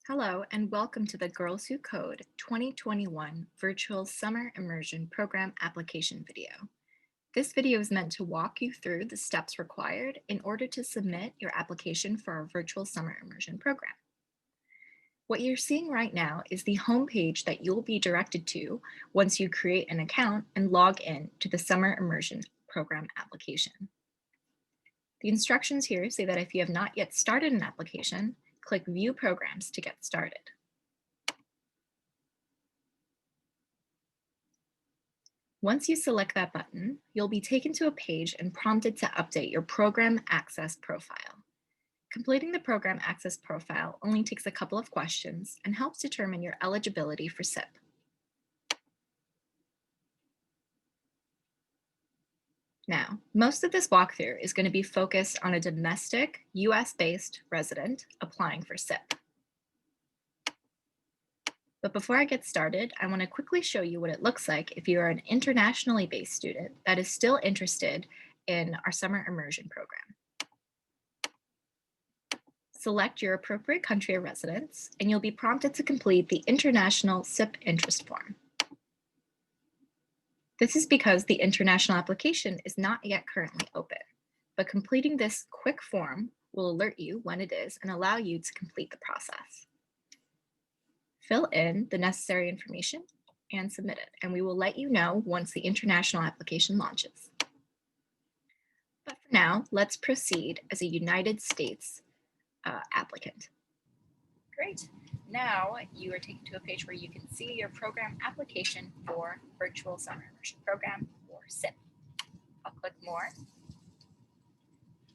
Hello and welcome to the Girls Who Code 2021 Virtual Summer Immersion Program application video. This video is meant to walk you through the steps required in order to submit your application for our Virtual Summer Immersion Program. What you're seeing right now is the homepage that you'll be directed to once you create an account and log in to the Summer Immersion Program application. The instructions here say that if you have not yet started an application, click View Programs to get started. Once you select that button, you'll be taken to a page and prompted to update your Program Access profile. Completing the Program Access profile only takes a couple of questions and helps determine your eligibility for SIP. Now, most of this walkthrough is going to be focused on a domestic, US-based resident applying for SIP. But before I get started, I want to quickly show you what it looks like if you are an internationally based student that is still interested in our summer immersion program. Select your appropriate country of residence, and you'll be prompted to complete the International SIP Interest Form. This is because the international application is not yet currently open, but completing this quick form will alert you when it is and allow you to complete the process. Fill in the necessary information and submit it, and we will let you know once the international application launches. But for now, let's proceed as a United States applicant. Great. Now you are taken to a page where you can see your program application for Virtual Summer Immersion Program, or SIP. I'll click More,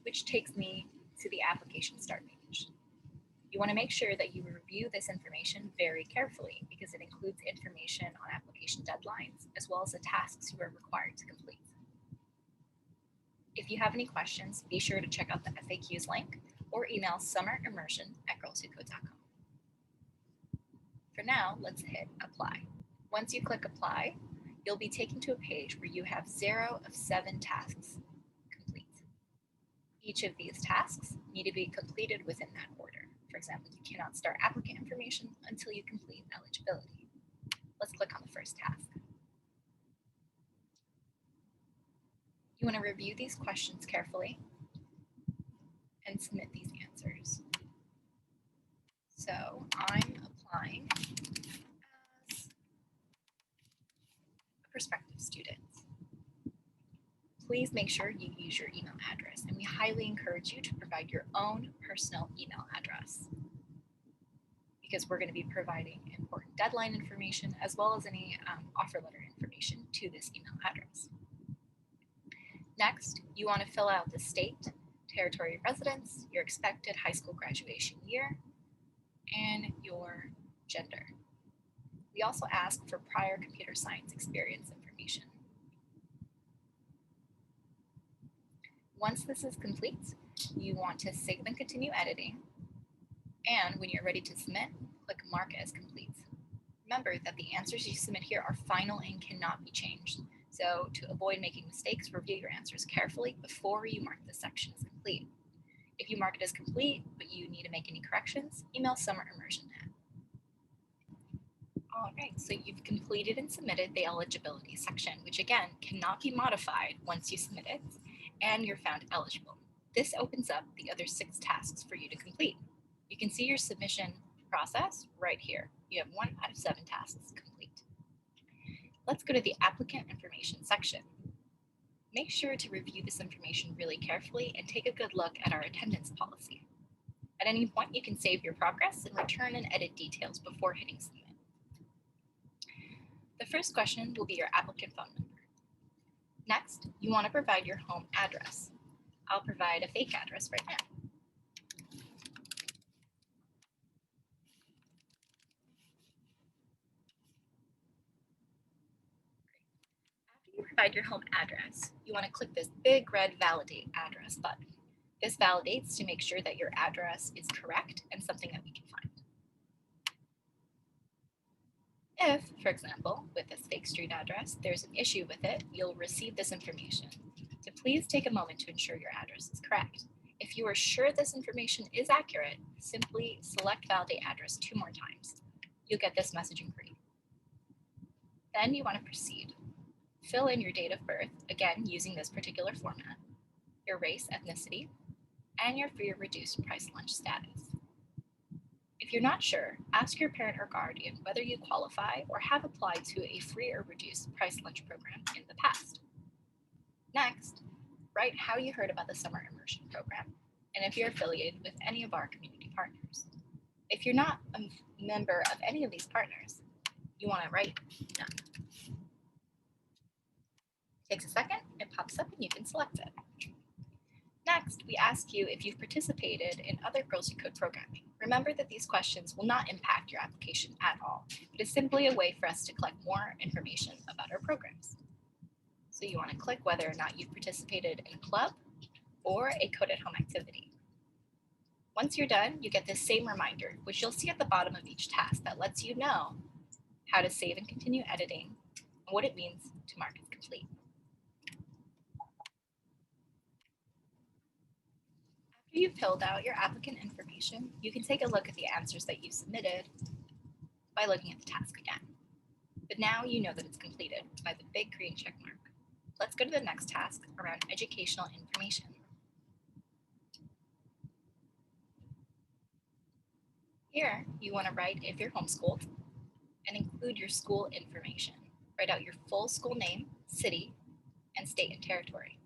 which takes me to the application start page. You want to make sure that you review this information very carefully because it includes information on application deadlines as well as the tasks you are required to complete. If you have any questions, be sure to check out the FAQs link or email summerimmersion@girlswhocode.com. For now, let's hit Apply. Once you click Apply, you'll be taken to a page where you have 0 of 7 tasks complete. Each of these tasks need to be completed within that order. For example, you cannot start applicant information until you complete eligibility. Let's click on the first task. You want to review these questions carefully and submit these answers. So I'm applying as a prospective student. Please make sure you use your email address, and we highly encourage you to provide your own personal email address because we're going to be providing important deadline information as well as any offer letter information to this email address. Next, you want to fill out the state, territory of residence, your expected high school graduation year, and your gender. We also ask for prior computer science experience information. Once this is complete, you want to save and continue editing, and when you're ready to submit, click Mark as complete. Remember that the answers you submit here are final and cannot be changed. So to avoid making mistakes, review your answers carefully before you mark this section as complete. If you mark it as complete, but you need to make any corrections, email summerimmersion@. All right, so you've completed and submitted the eligibility section, which again cannot be modified once you submit it and you're found eligible. This opens up the other 6 tasks for you to complete. You can see your submission process right here. You have 1 out of 7 tasks complete. Let's go to the applicant information section. Make sure to review this information really carefully and take a good look at our attendance policy. At any point, you can save your progress and return and edit details before hitting submit. The first question will be your applicant phone number. Next, you want to provide your home address. I'll provide a fake address right now. After you provide your home address, you want to click this big red Validate Address button. This validates to make sure that your address is correct and something that we can find. If, for example, with this fake street address, there's an issue with it, you'll receive this information. So please take a moment to ensure your address is correct. If If you are sure this information is accurate, simply select validate address 2 more times. You'll get this messaging green. Then you want to proceed. Fill in your date of birth, again using this particular format, your race, ethnicity, and your free or reduced price lunch status. If you're not sure, ask your parent or guardian whether you qualify or have applied to a free or reduced price lunch program in the past. Next, write how you heard about the summer immersion program and if you're affiliated with any of our community partners. If you're not a member of any of these partners, you want to write none. Takes a second, it pops up and you can select it. Next, we ask you if you've participated in other Girls Who Code programming. Remember that these questions will not impact your application at all. It is simply a way for us to collect more information about our programs. So you want to click whether or not you've participated in a club or a Code at Home activity. Once you're done, you get this same reminder, which you'll see at the bottom of each task that lets you know how to save and continue editing and what it means to mark as complete. After you've filled out your applicant information, you can take a look at the answers that you submitted by looking at the task again. But now you know that it's completed by the big green check mark. Let's go to the next task around educational information. Here, you want to write if you're homeschooled and include your school information. Write out your full school name, city, and state and territory.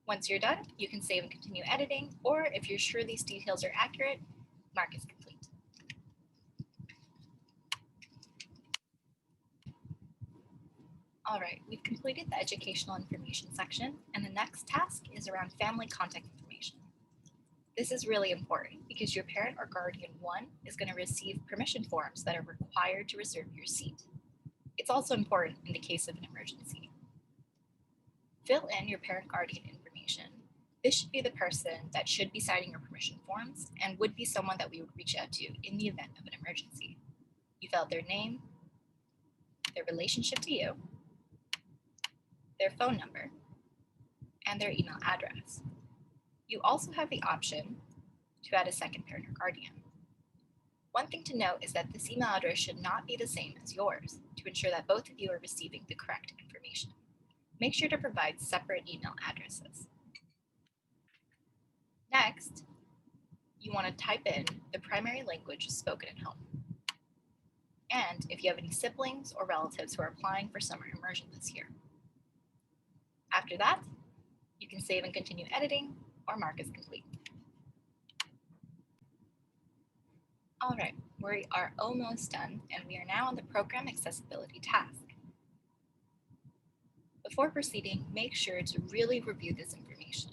Once you're done, you can save and continue editing, or if you're sure these details are accurate, mark as complete. All right, we've completed the educational information section, and the next task is around family contact information. This is really important because your parent or guardian 1 is going to receive permission forms that are required to reserve your seat. It's also important in the case of an emergency. Fill in your parent guardian information. This should be the person that should be signing your permission forms and would be someone that we would reach out to in the event of an emergency. You fill out their name, their relationship to you, their phone number, and their email address. You also have the option to add a second parent or guardian. One thing to note is that this email address should not be the same as yours to ensure that both of you are receiving the correct information. Make sure to provide separate email addresses. Next, you want to type in the primary language spoken at home, and if you have any siblings or relatives who are applying for summer immersion this year. After that, you can save and continue editing or mark as complete. All right, we are almost done, and we are now on the program accessibility task. Before proceeding, make sure to really review this information,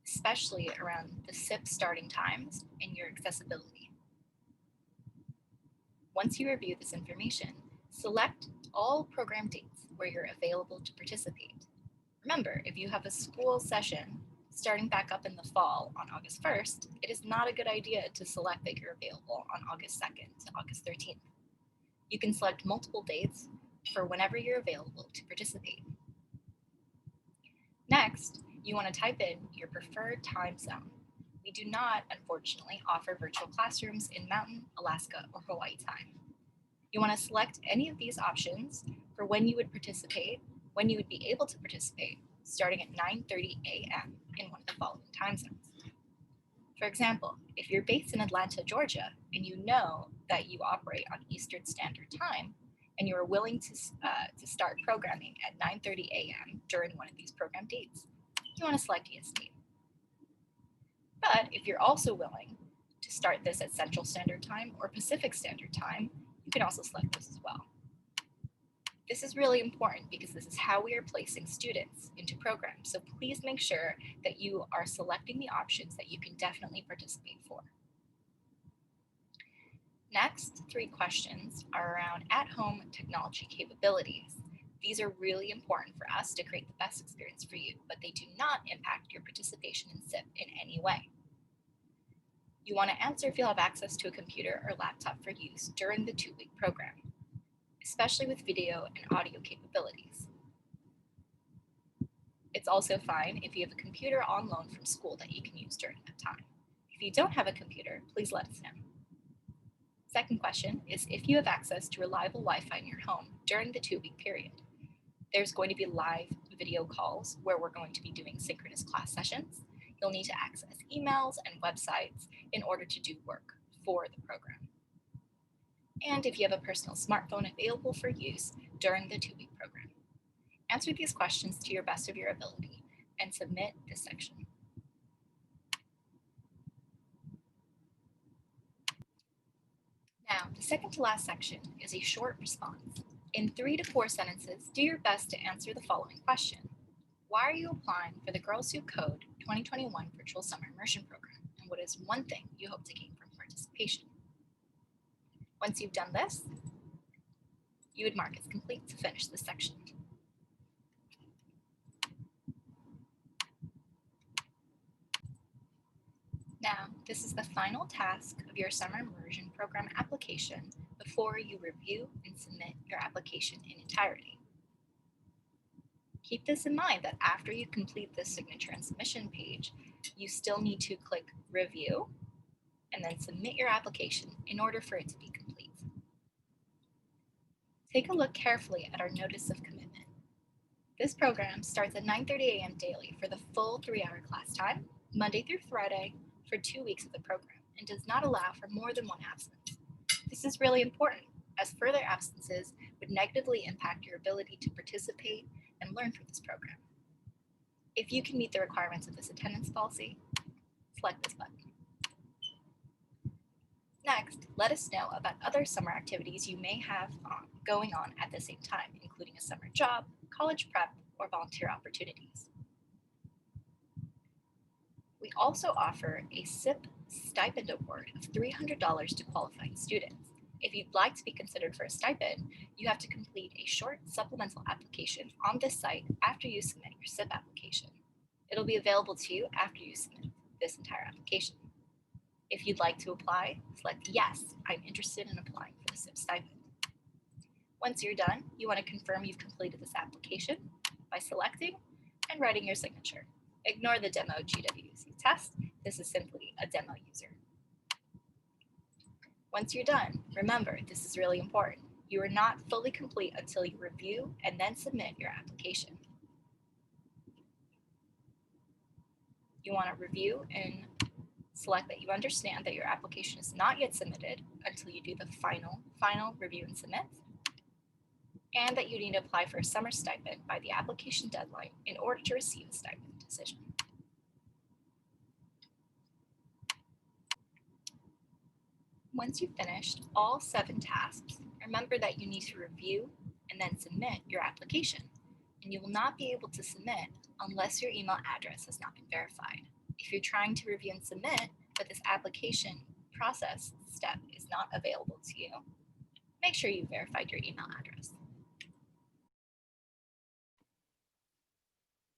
especially around the SIP starting times and your accessibility. Once you review this information, select all program dates where you're available to participate. Remember, if you have a school session starting back up in the fall on August 1st, it is not a good idea to select that you're available on August 2nd to August 13th. You can select multiple dates for whenever you're available to participate. Next, you want to type in your preferred time zone. We do not, unfortunately, offer virtual classrooms in Mountain, Alaska, or Hawaii time. You want to select any of these options for when you would participate, when you would be able to participate, starting at 9:30 a.m. in one of the following time zones. For example, if you're based in Atlanta, Georgia, and you know that you operate on Eastern Standard Time, and you are willing to start programming at 9:30 a.m. during one of these program dates, you want to select EST. But if you're also willing to start this at Central Standard Time or Pacific Standard Time, you can also select this as well. This is really important because this is how we are placing students into programs, so please make sure that you are selecting the options that you can definitely participate for. Next, 3 questions are around at-home technology capabilities. These are really important for us to create the best experience for you, but they do not impact your participation in SIP in any way. You want to answer if you'll have access to a computer or laptop for use during the 2-week program, especially with video and audio capabilities. It's also fine if you have a computer on loan from school that you can use during that time. If you don't have a computer, please let us know. Second question is if you have access to reliable Wi-Fi in your home during the 2-week period. There's going to be live video calls where we're going to be doing synchronous class sessions. You'll need to access emails and websites in order to do work for the program. And if you have a personal smartphone available for use during the 2-week program. Answer these questions to your best of your ability and submit this section. Now, the second to last section is a short response. In 3 to 4 sentences, do your best to answer the following question. Why are you applying for the Girls Who Code 2021 Virtual Summer Immersion Program? And what is one thing you hope to gain from participation? Once you've done this, you would mark as complete to finish this section. Now, this is the final task of your Summer Immersion Program application before you review and submit your application in entirety. Keep this in mind that after you complete this signature and submission page, you still need to click Review and then submit your application in order for it to be complete. Take a look carefully at our Notice of Commitment. This program starts at 9:30 a.m. daily for the full 3-hour class time, Monday through Friday, for 2 weeks of the program, and does not allow for more than 1 absence. This is really important, as further absences would negatively impact your ability to participate and learn from this program. If you can meet the requirements of this attendance policy, select this button. Next, let us know about other summer activities you may have going on at the same time, including a summer job, college prep, or volunteer opportunities. We also offer a SIP stipend award of $300 to qualifying students. If you'd like to be considered for a stipend, you have to complete a short supplemental application on this site after you submit your SIP application. It'll be available to you after you submit this entire application. If you'd like to apply, select Yes, I'm interested in applying for the SIP stipend. Once you're done, you want to confirm you've completed this application by selecting and writing your signature. Ignore the demo GWC test. This is simply a demo user. Once you're done, remember, this is really important. You are not fully complete until you review and then submit your application. You want to review and select that you understand that your application is not yet submitted until you do the final review and submit, and that you need to apply for a summer stipend by the application deadline in order to receive a stipend decision. Once you've finished all 7 tasks, remember that you need to review and then submit your application, and you will not be able to submit unless your email address has not been verified. If you're trying to review and submit, but this application process step is not available to you, make sure you verified your email address.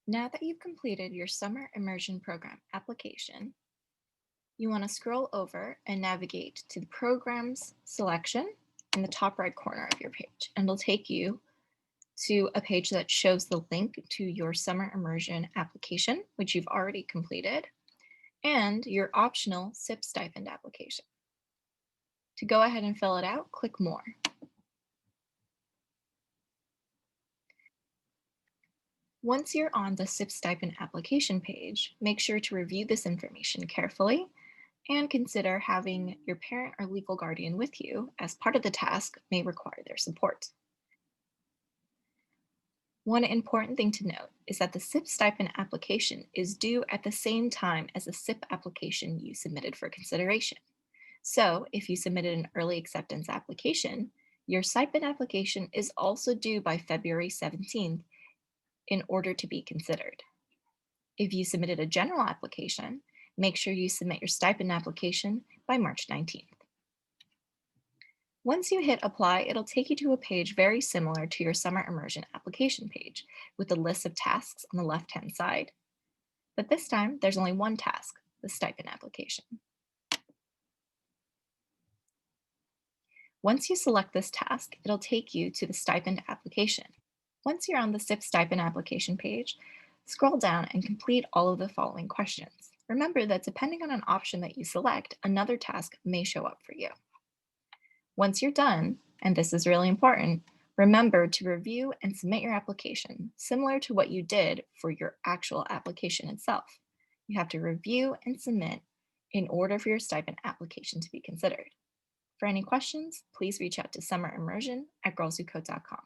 Now that you've completed your Summer Immersion Program application, you want to scroll over and navigate to the Programs selection in the top right corner of your page, and it'll take you to a page that shows the link to your Summer Immersion application, which you've already completed, and your optional SIP stipend application. To go ahead and fill it out, click More. Once you're on the SIP stipend application page, make sure to review this information carefully and consider having your parent or legal guardian with you, as part of the task may require their support. One important thing to note is that the SIP stipend application is due at the same time as the SIP application you submitted for consideration. So if you submitted an early acceptance application, your stipend application is also due by February 17th in order to be considered. If you submitted a general application, make sure you submit your stipend application by March 19th. Once you hit apply, it'll take you to a page very similar to your Summer Immersion application page with a list of tasks on the left-hand side. But this time, there's only one task, the stipend application. Once you select this task, it'll take you to the stipend application. Once you're on the SIP stipend application page, Scroll down and complete all of the following questions. Remember that depending on an option that you select, another task may show up for you. Once you're done, and this is really important, remember to review and submit your application, similar to what you did for your actual application itself. You have to review and submit in order for your stipend application to be considered. For any questions, please reach out to summerimmersion@girlswhocode.com.